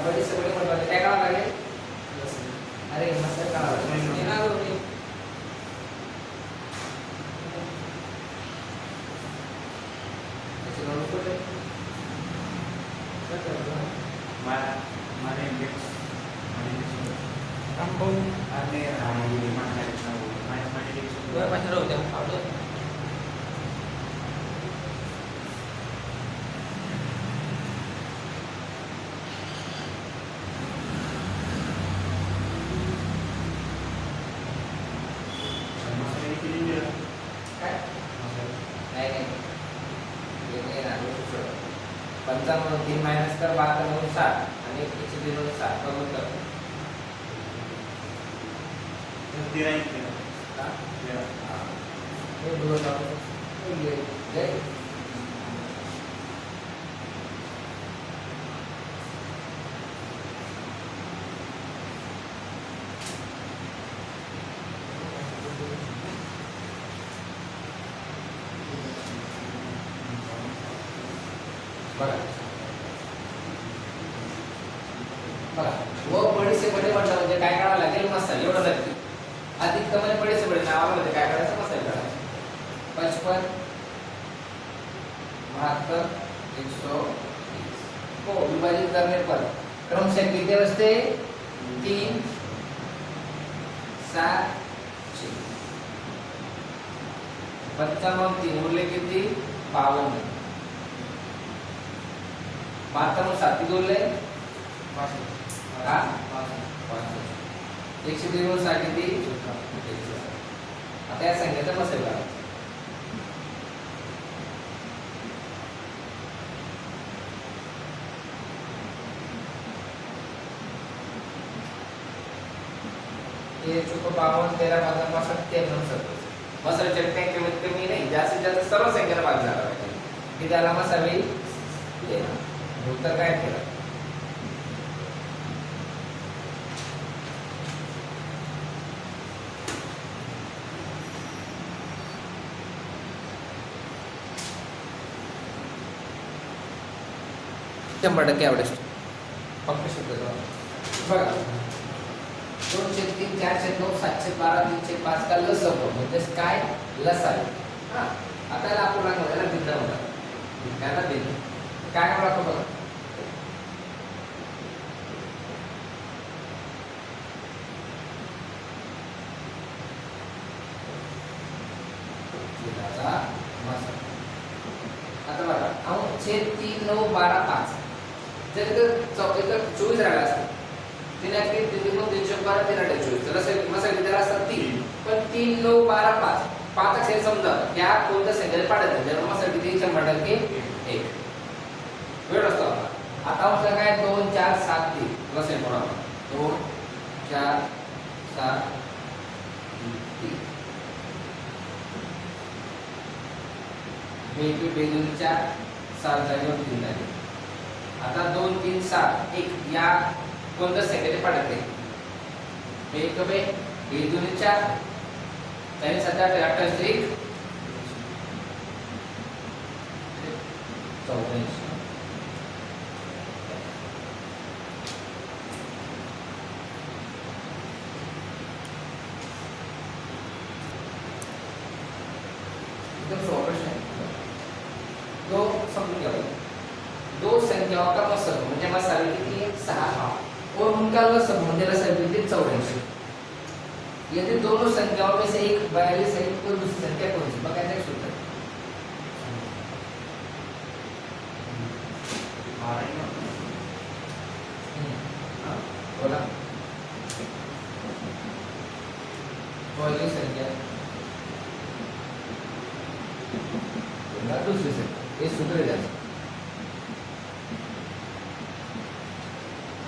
बड़ी से बड़ी बनवाने क्या करावं लागेल? अरे मस्त करावं लागेल. हे ना गं मी. त्याची नोट कुठे? Mana index Kampung. ane ramai mana tahu mana index Gue pas naruh jam auto. masa ini dia Kan? नहीं ये नहीं ना वो सुसर. 55 3 माइनस कर 72 7 आणि 102 7 बघू तर. dia itu हा? dia हां. हे दो टाकू. ये बघा बघा वो बड़ी से बड़े म्हटलं म्हणजे काय करावं लागेल मसाला एवढं लागते अधिक कमी बड़े से बड़े नावामध्ये काय करायचं मसाला करायचा 55 72 120 को विभाजित करने पर क्रमशः किती असते 3 7 6 55 3 उरले किती 52 72 साथी दोनले हा 102 साठी ती आता या संख्येचा मसाला करायचा ये चुको 52 13 15 57 70 मसाला चटण्या किंमत कमी नाही जास्तीत जास्त सर्व संख्येला भाग झाला पाहिजे की त्याला मसाला येणार उत्तर काय केलं शंभर टक्के आवडेल फक्त शब्द बघा 2 3 4 9 7 12 3 5 का लसव म्हणजे काय लसावी हा आता याला आपण रांगवायला भिन्न होणार त्याला भिन्न काय राखो बघा आता बघा अहो छेद 3 9 12 5 जर इथं 24 राहिला असता तिने की 3 9 312 3 24 तर असं मसाला किती असतात 3 पण 3 9 12 5 5 असेल समजा त्या कोणत्या संख्येला पाडत नाही जर मसाला किती 100% 1 वेळ असतो आता आपलं काय 2 4 7 3 नसेल बरोबर 2 4 7 3 बेबी बेदूनच्या 7 जागेवर 3 झाले आता 2 3 7 1 या कोणत्या सेकंडे पडत नाही बेकबे बेदूनच्या त्याने सध्या 28 3 84 एकदम सोपा प्रश्न आहे दो समजून घ्या दो संख्याओं का मसब म्हणजे मसाला किती 6 और उनका लसब म्हणजे लसब किती 84 यदि दोनों संख्याओं में से एक 42 है तो दूसरी संख्या कौन सी बकायदा एक सूत्र बोला पहली संख्या दूसरी संख्या ये सूत्र है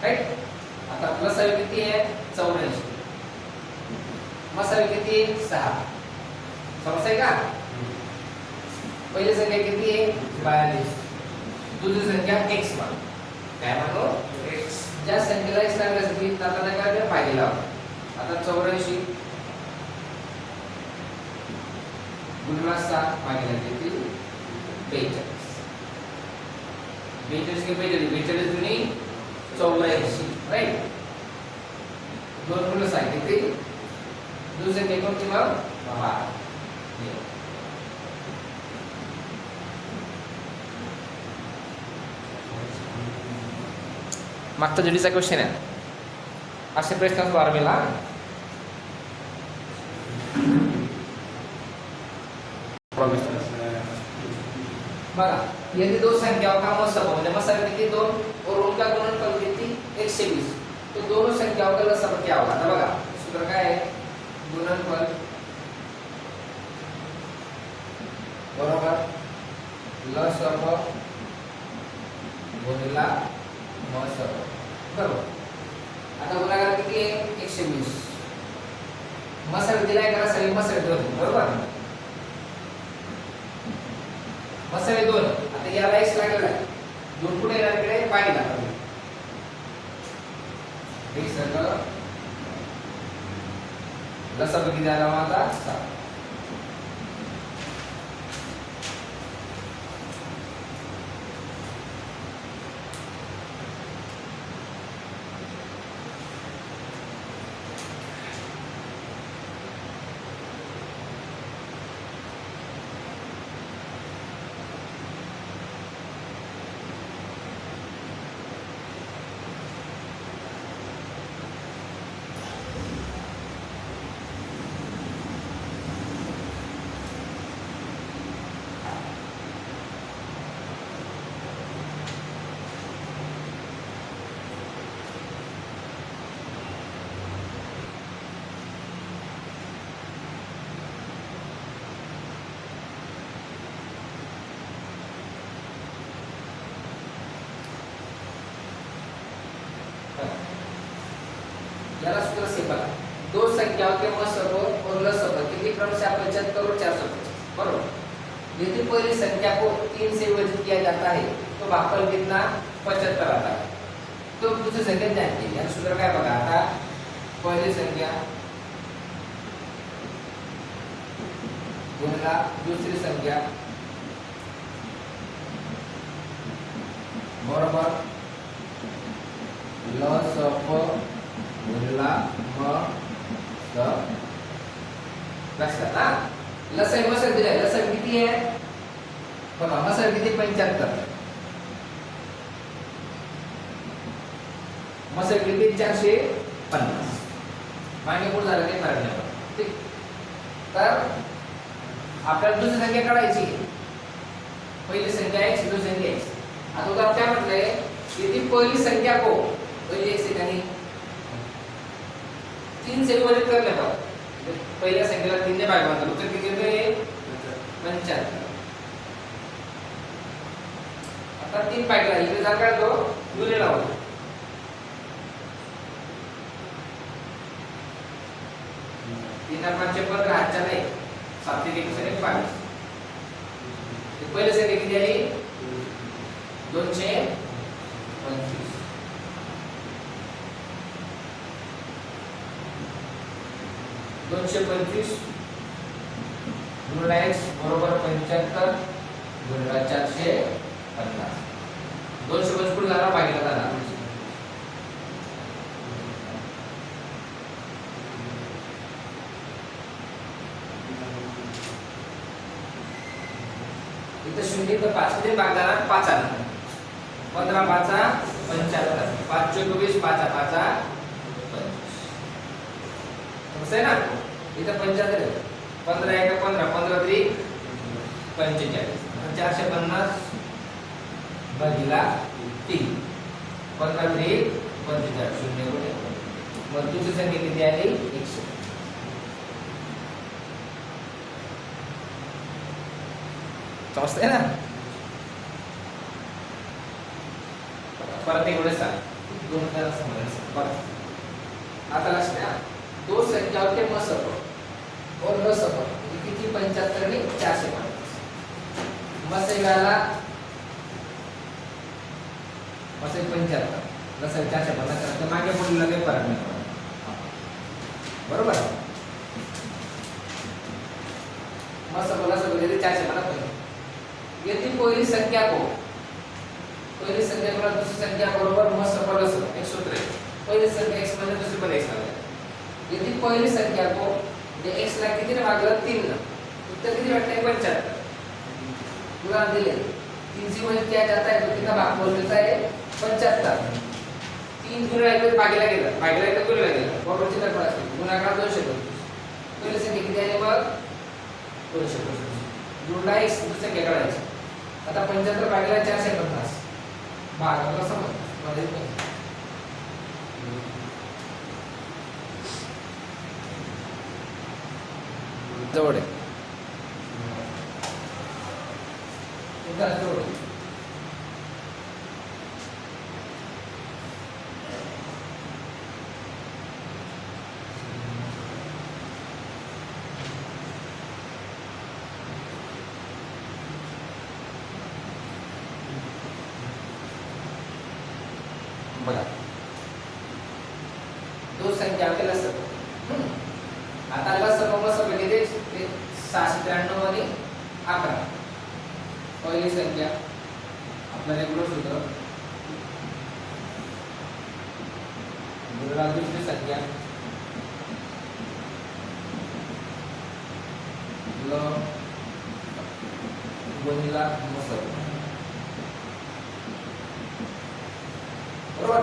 राइट आता प्लस आहे किती आहे 84 मसाला किती आहे 6 समजतंय का पहिली संख्या किती आहे 42 दुसरी संख्या x मान काय म्हणतो x ज्या संख्येला x लागण्यासाठी आता काय करायला पाहिजे आता 84 गुणिले 7 भागिले किती 42 42 के 42 42 दुनी 84 राईट. दोन पूर्ण सांगितले ते दुसरे ते कोणती मग 12. मागचा जोडीचा क्वेश्चन आहे. असे प्रश्न 12वीला बघा. यदि दो संख्याओं का मसब म्हणजे मसब किती 2 और उनका गुणनफल किती 120, तो दोनों संख्याओं का लसाव क्या होगा. आता बघा सूत्र काय आहे. गुणनफल बरोबर लसाव गुणिला मसब बरोबर. आता गुणाकार किती आहे 120. मसब दिलाय करा सगळी मसब 2 बरोबर. मसब 2. आता याला x लागलेला आहे. 2 कुठे येणार इकडे पाहिला हे सगळं लसाव किती आला मग आता 7. याला सूत्र सिंपल है. दो संख्याओं के मसब और लसब कितनी क्रम से 75 और 450 बरोबर. यदि पहली संख्या को 3 से विभाजित किया जाता है तो भागफल कितना 75 आता है. तो दूसरी संख्या ध्यान दीजिए. याला सूत्र काय बघा. आता पहली संख्या गुणिला दूसरी संख्या बरोबर लसब गुणिला मसब. लक्षात ना. लसब मसब दिलाय. लसब किती आहे बघा. मसब किती 75. मसब किती 450. मागे पुढे झालं ते फरक नाही पडत. ठीक. तर आपल्याला दुसरी संख्या काढायची. पहिली संख्या x दुसरी संख्या x. आता उदाहरण काय म्हटलंय. यदि पहली संख्या को पहली एक ठिकाणी 3 से विभाजित करने पर पहिल्या संख्येला 3 ने भाग मारतो. उत्तर किती येते 75. आता 3 पाहिला इकडे जा काय तो गुणे लावतो. 3 5 15 हातच्या नाही. 7 1 22. पहिली संख्या किती आली 225. 225 गुणिला x बरोबर 75 गुणिला 450. 225 पुढे जाणार भागिले जाणार. इथं 0 तर 5 मध्ये भाग जाणार 5 आला. 15 5 75. 5 24 5 5 कसं आहे ना. इथं 75 आहे. 15 1 15 15 3 45. 450 भागिला 3 15 3 45 शून्य गुणे. मग दुसरी संख्या किती आली 100. समजतंय ना. परत एक वेळेस सांग. 2 वेळा समजायचं. बघा आता लक्ष द्या. दो संख्याओं के मसब और लसब किती 75 आणि 450. मसबाला मसब 75 लसब 450 तर मागे पुढे लगे फरक नाही पडत. बरोबर. मसब लसब किती 450. यदि कोई संख्या को पहिली संख्या मला दुसरी संख्या बरोबर मग सफल असं एक सूत्र आहे. पहिली संख्या x म्हणजे दुसरी पण x आहे. यदि पहिली संख्या को म्हणजे x ला किती ने भागलं 3 ने, उत्तर किती भेटते 75. उदाहरण दिले 3 से मुझे क्या जाता है तो कितना भाग मिलता है 75. 3 गुणिले 1 भागीला गेला, भागीला 1 गुणिले गेला, बरोबर चिन्ह पडायचं, गुणाकार 225. पहिली संख्या किती आली मग 225. जोडला x दुसरी संख्या काढायची. आता 75 भागीला 450 भागाला समज मध्ये जवळ आहे उद्या जवळ आहे. बघा दो संख्या के लसक आता लसक किती 693 आणि 11. पहिली संख्या आपलं रेग्युलर सूत्र गुणिले दुसरी संख्या ल गुणिले मसक बरोबर.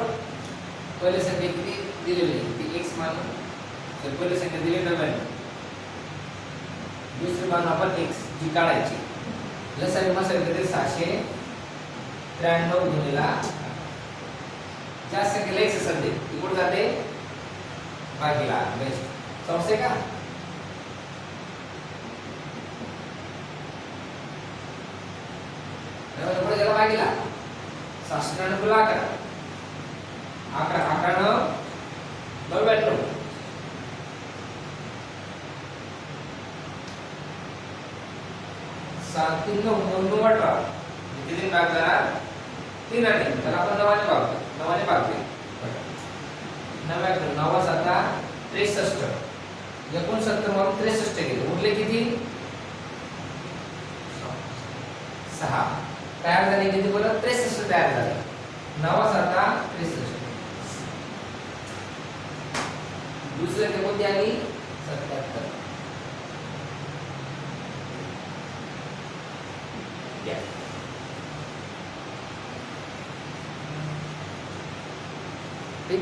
पहिली संख्या किती दिलेली ती x मानू तर पहिली संख्या दिली 99. दुसरी मानू आपण x जी काढायची लसावी मसावी किती 693 गुणिले ज्या संख्येला x असेल ती कुठे जाते भागीला बेस्ट समजते का. पुढे गेला भागीला 693 गुणिले 11 11 99 7 3 9 9 18 किती भाग जाणार 3 आणि तर आपण 9 ने भागतो 9 ने भागतो 9 9 7 63 69 वरून 63 गेले उरले किती 6 तयार झाले किती बोला 63 तयार झाले 9 7 63. दुसरे के कोणती आली 77. ठीक